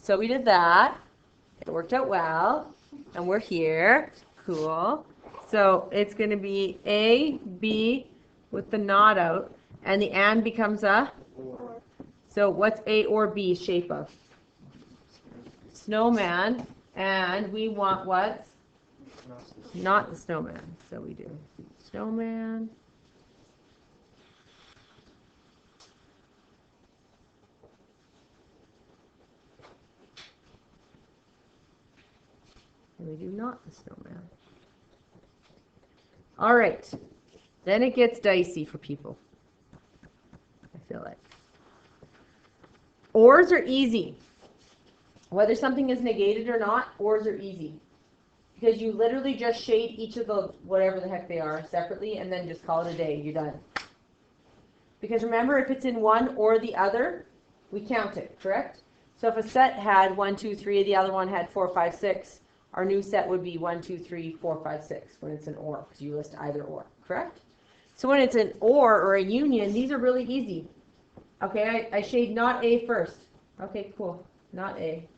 So we did that. It worked out well. And we're here. Cool. So it's going to be A, B with the not out. And the and becomes a? Or. So what's A or B shape of? Snowman. And we want what? Not the snowman. So we do snowman. And we do not the snowman. All right. Then it gets dicey for people. I feel like. Ors are easy. Whether something is negated or not, ors are easy. Because you literally just shade each of the whatever the heck they are separately and then just call it a day. You're done. Because remember, if it's in one or the other, we count it, correct? So if a set had 1, 2, 3, the other one had 4, 5, 6, our new set would be 1, 2, 3, 4, 5, 6 when it's an or, because you list either or, correct? So when it's an or a union, these are really easy. Okay, I shade not A first. Okay, cool. Not A.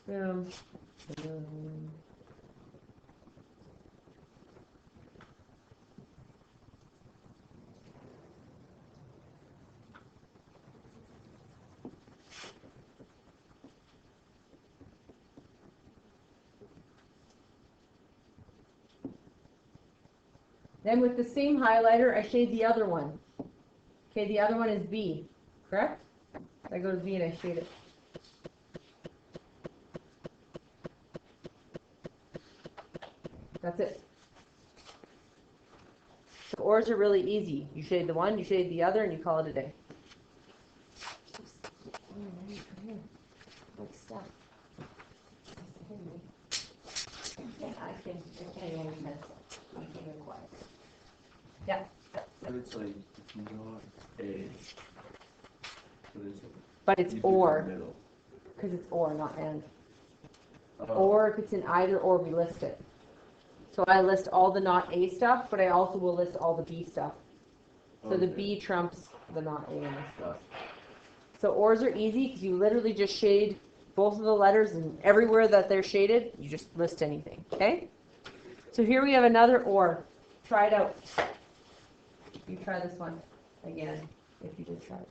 Boom. Boom. Then with the same highlighter, I shade the other one. Okay, the other one is B, correct? I go to B and I shade it. That's it. So ors are really easy. You shade the one, you shade the other, and you call it a day. Like stuff. I can't even pencil. I'm keeping quiet. Yeah. But it's like not A. But it's, But it's you do the or, middle. because it's or, not and. Oh. Or if it's in either or, we list it. So I list all the not A stuff, but I also will list all the B stuff. So the Okay. B trumps the not A in this stuff. So ors are easy because you literally just shade both of the letters, and everywhere that they're shaded, you just list anything, okay? So here we have another or. Try it out. You try this one again, if you just try it.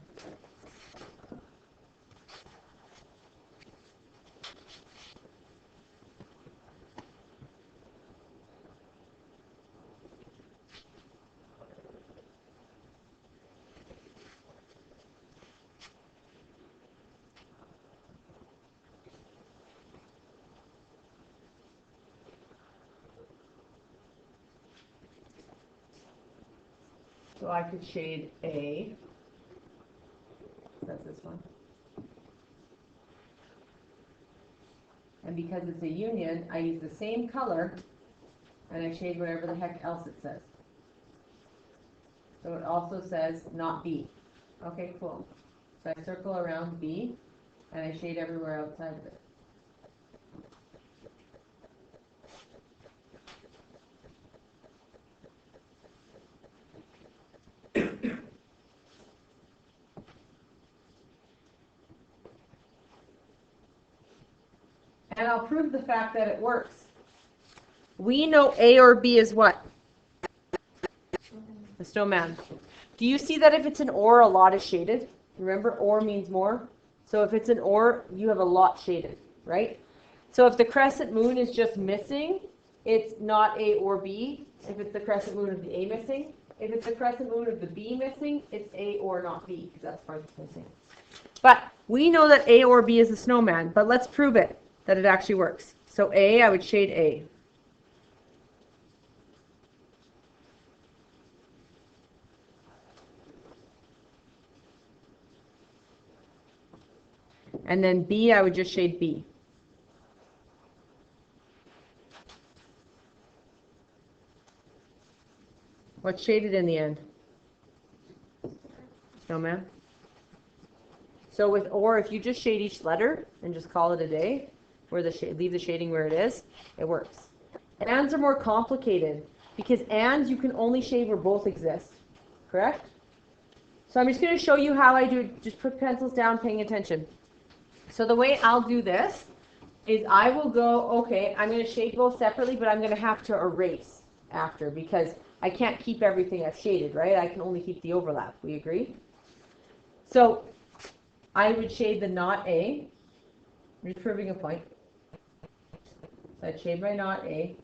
So I could shade A. That's this one. And because it's a union, I use the same color, and I shade whatever the heck else it says. So it also says not B. Okay, cool. So I circle around B, and I shade everywhere outside of it. And I'll prove the fact that it works. We know A or B is what? The snowman. Do you see that if it's an or, a lot is shaded? Remember, or means more. So if it's an or, you have a lot shaded, right? So if the crescent moon is just missing, it's not A or B. If it's the crescent moon of the A missing. If it's the crescent moon of the B missing, it's A or not B, because that's part that's missing. But we know that A or B is the snowman, but let's prove it, that it actually works. So A, I would shade A. And then B, I would just shade B. What's shaded in the end? Snowman. So with or, if you just shade each letter and just call it a day, where the leave the shading where it is, it works. Ands are more complicated because ands you can only shade where both exist, correct? So I'm just going to show you how I do it. Just put pencils down, paying attention. So the way I'll do this is I will go, okay, I'm going to shade both separately, but I'm going to have to erase after because I can't keep everything I've shaded, right? I can only keep the overlap. We agree? So I would shade the not A, reproving a point. So I'd shade my not A.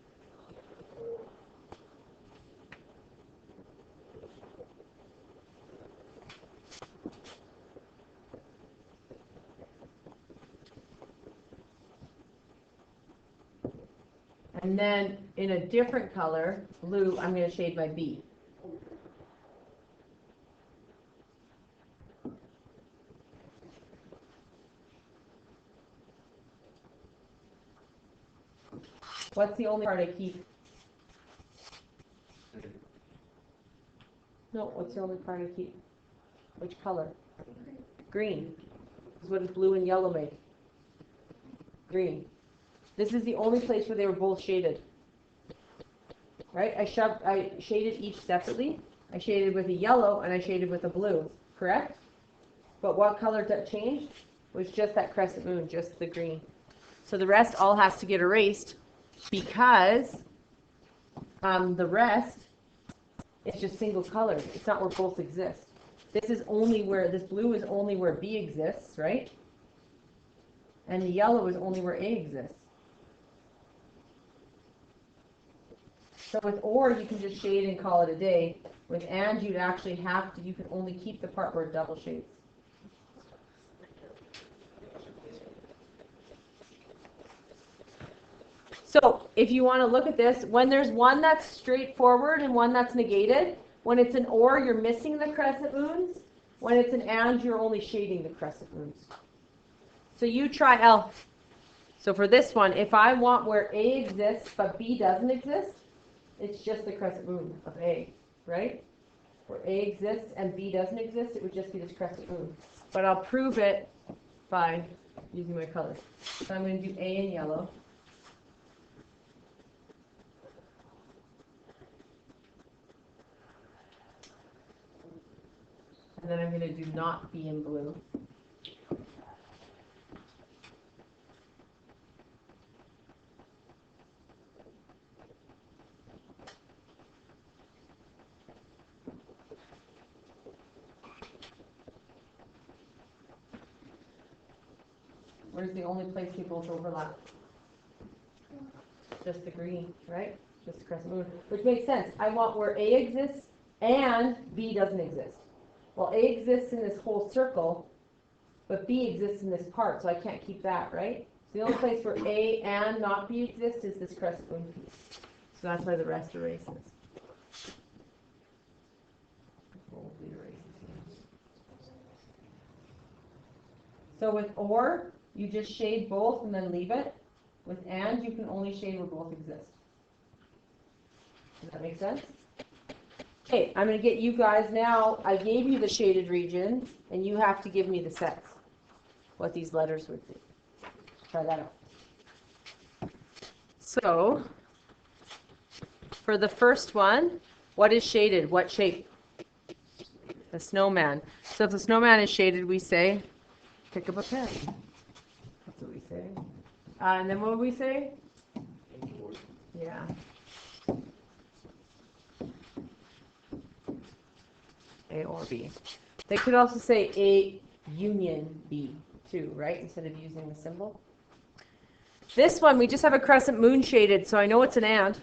And then in a different color, blue, I'm going to shade my B. What's the only part I keep? No, what's the only part I keep? Which color? Green. What does blue and yellow make? Green. This is the only place where they were both shaded. Right? I shaded each separately. I shaded with a yellow and I shaded with a blue. Correct? But what color that changed? Was just that crescent moon, just the green. So the rest all has to get erased because the rest is just single colored. It's not where both exist. This is only where, this blue is only where B exists, right? And the yellow is only where A exists. So with or, you can just shade and call it a day. With and, you'd actually have to, you can only keep the part where it double shades. So if you want to look at this, when there's one that's straightforward and one that's negated, when it's an or, you're missing the crescent moons. When it's an and, you're only shading the crescent moons. So you try L. So for this one, if I want where A exists but B doesn't exist, it's just the crescent moon of A, right? Where A exists and B doesn't exist, it would just be this crescent moon. But I'll prove it by using my colors. So I'm going to do A in yellow. And then I'm going to do not B in blue. Where's the only place they both overlap? Just the green, right? Just the crescent moon. Which makes sense. I want where A exists and B doesn't exist. Well, A exists in this whole circle, but B exists in this part, so I can't keep that, right? So the only place where A and not B exist is this crescent moon piece. So that's why the rest erases. So with or, you just shade both and then leave it. With and, you can only shade where both exist. Does that make sense? Okay, I'm going to get you guys now. I gave you the shaded region, and you have to give me the sets, what these letters would be. Try that out. So, for the first one, what is shaded? What shape? The snowman. So if the snowman is shaded, we say, pick up a pen. That's what we say. And then what do we say? Yeah. A or B. They could also say A union B too, right? Instead of using the symbol. This one, we just have a crescent moon shaded, so I know it's an and.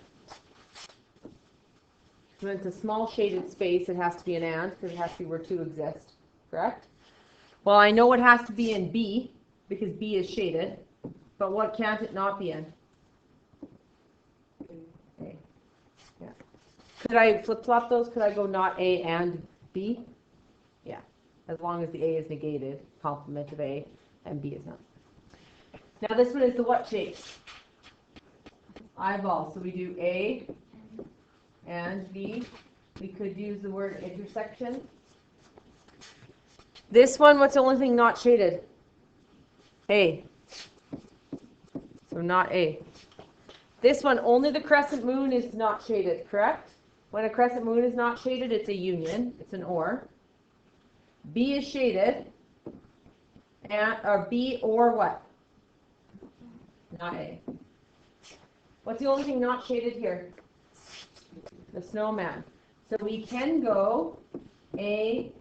When it's a small shaded space, it has to be an and, because it has to be where two exist, correct? Well, I know it has to be in B, because B is shaded, but what can't it not be in? A. Yeah. Could I flip-flop those? Could I go not A and B? Yeah, as long as the A is negated, complement of A, and B is not. Now this one is the what shape? Eyeball. So we do A and B. We could use the word intersection. This one, what's the only thing not shaded? A. So not A. This one, only the crescent moon is not shaded, correct? When a crescent moon is not shaded, it's a union. It's an or. B is shaded. And, or B or what? Not A. What's the only thing not shaded here? The snowman. So we can go A,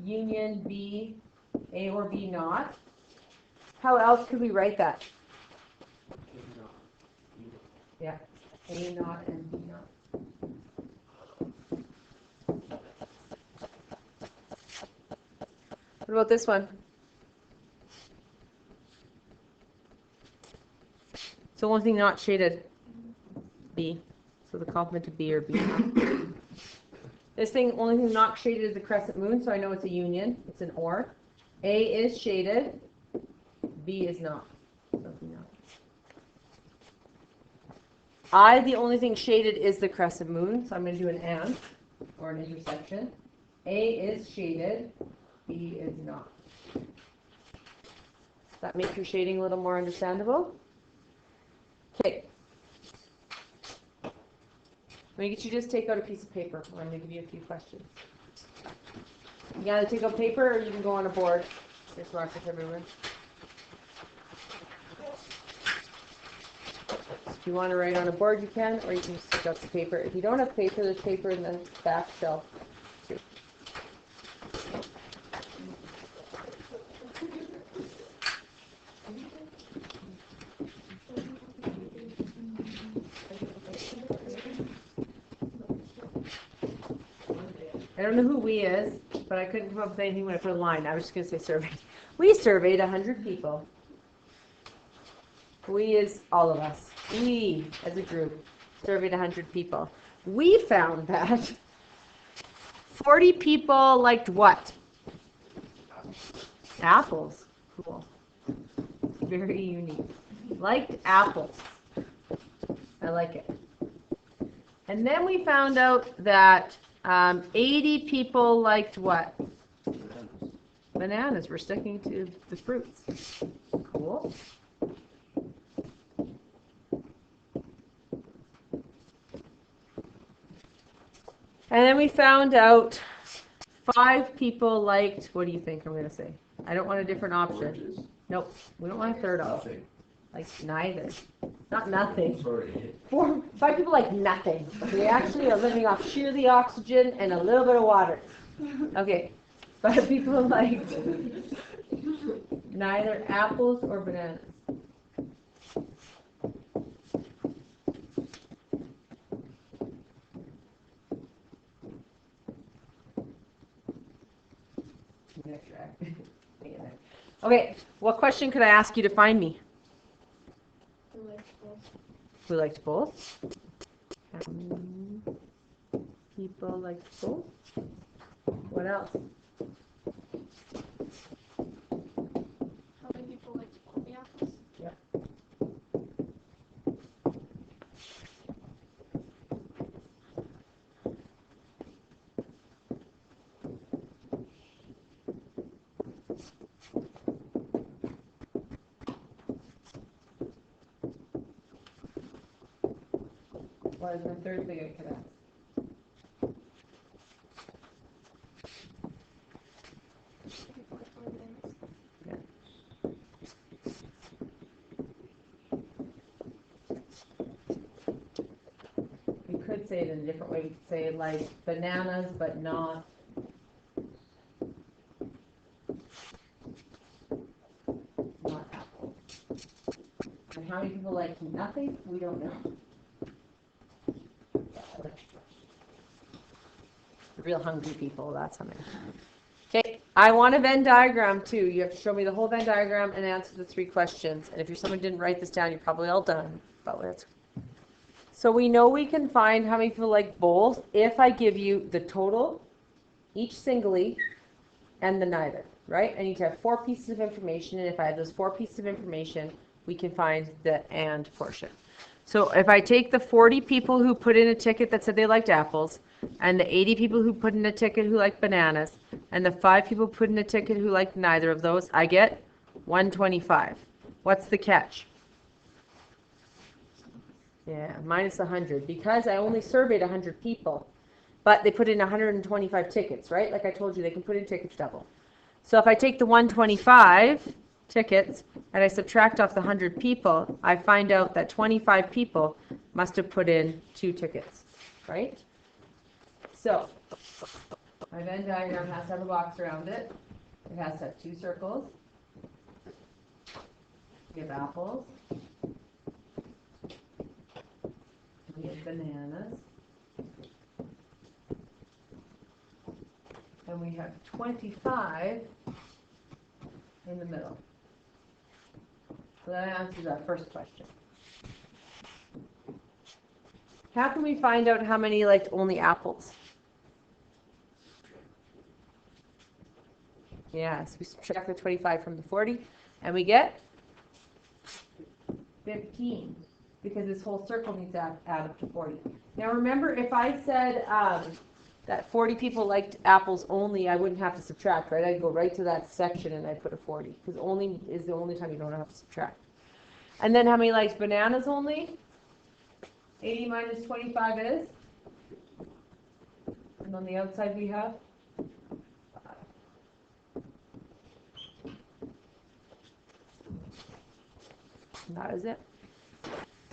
union B, A or B not. How else could we write that? Yeah, A not and B not. What about this one? It's the only thing not shaded. B. So the complement of B or B not. This thing, only thing not shaded is the crescent moon, so I know it's a union. It's an or. A is shaded. B is not. The only thing shaded is the crescent moon, so I'm going to do an and, or an intersection. A is shaded. B is not. Does that make your shading a little more understandable? Okay. Let me get you just take out a piece of paper. I'm going to give you a few questions. You can either take out paper or you can go on a board. There's markers everywhere. If you want to write on a board, you can, or you can just take out the paper. If you don't have paper, there's paper in the back shelf too. I don't know who we is, but I couldn't come up with anything when I put a line. I was just going to say surveyed. We surveyed 100 people. We is all of us. We, as a group, surveyed 100 people. We found that 40 people liked what? Apples. Cool. Very unique. Liked apples. I like it. And then we found out that 80 people liked what? Bananas. We're sticking to the fruits. Cool. And then we found out 5 people liked, what do you think I'm going to say? I don't want a different option. Oranges. Nope, we don't want a third option. Nothing. Like neither. Not nothing. Sorry. 5 people like nothing. They actually are living off sheerly oxygen and a little bit of water. Okay, 5 people liked neither apples or bananas. Okay, what question could I ask you to find me? Who liked both? People liked both. What else? How many people like to pull the apples? Yep. What is the third thing I could ask? People like bananas. We could say it in a different way. We could say like bananas, but not. Not apples. And how many people like nothing? We don't know. Real hungry people, that's how many. Okay, I want a Venn diagram too. You have to show me the whole Venn diagram and answer the 3 questions. And if you're someone who didn't write this down, you're probably all done. But let's. So we know we can find how many people like both if I give you the total, each singly, and the neither, right? I need to have 4 pieces of information, and if I have those 4 pieces of information, we can find the and portion. So if I take the 40 people who put in a ticket that said they liked apples, and the 80 people who put in a ticket who liked bananas, and the 5 people put in a ticket who liked neither of those, I get 125. What's the catch? Yeah, minus 100, because I only surveyed 100 people, but they put in 125 tickets, right? Like I told you, they can put in tickets double. So if I take the 125 tickets and I subtract off the 100 people, I find out that 25 people must have put in 2 tickets, right? So, my Venn diagram has to have a box around it. It has to have 2 circles. We have apples. We have bananas. And we have 25 in the middle. So that answers that first question. How can we find out how many liked only apples? Yes, we subtract the 25 from the 40, and we get 15, because this whole circle needs to add up to 40. Now remember, if I said that 40 people liked apples only, I wouldn't have to subtract, right? I'd go right to that section and I'd put a 40, because only is the only time you don't have to subtract. And then how many likes bananas only? 80 minus 25 is? And on the outside we have? 5. And that is it.